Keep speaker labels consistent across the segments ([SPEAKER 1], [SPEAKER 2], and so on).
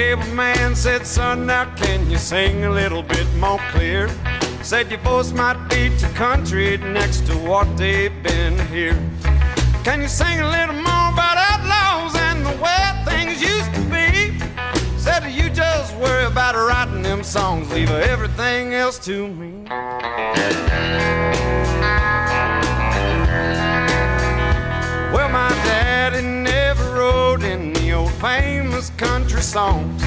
[SPEAKER 1] stable man said, son, now can you sing a little bit more clear? Said your voice might be too country next to what they've been here. Can you sing a little more about outlaws and the way things used to be? Said you just worry about writing them songs, leave everything else to me. Well, my daddy never wrote any old famous country songs.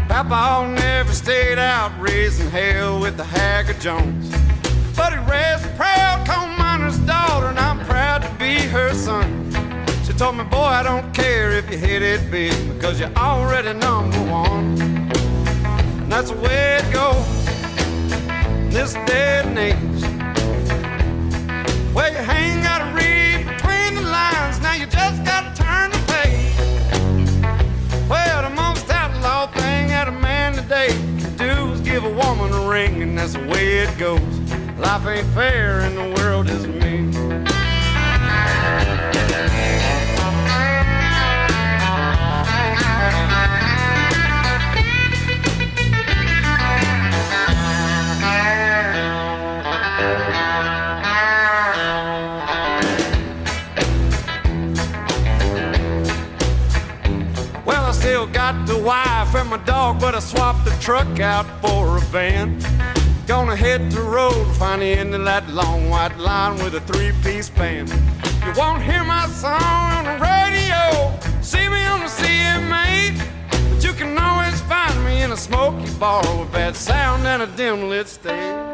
[SPEAKER 1] Papa never stayed out raising hell with the Haggard Jones. But he raised a proud coal miner's daughter, and I'm proud to be her son. She told me, boy, I don't care if you hit it big, because you're already number one. And that's the way it goes in this day and age. Well, you ain't gotta read between the lines, now you just gotta turn the page. Well, the most outlaw thing that a man today can do is give a woman a ring, and that's the way it goes. Life ain't fair and the world is mean. Well, I still got the wife and my dog, but I swapped the truck out for a van. Gonna hit the road, find the end of that long white line with a three-piece band. You won't hear my song on the radio, see me on the CMA, but you can always find me in a smoky bar with bad sound and a dim lit stage.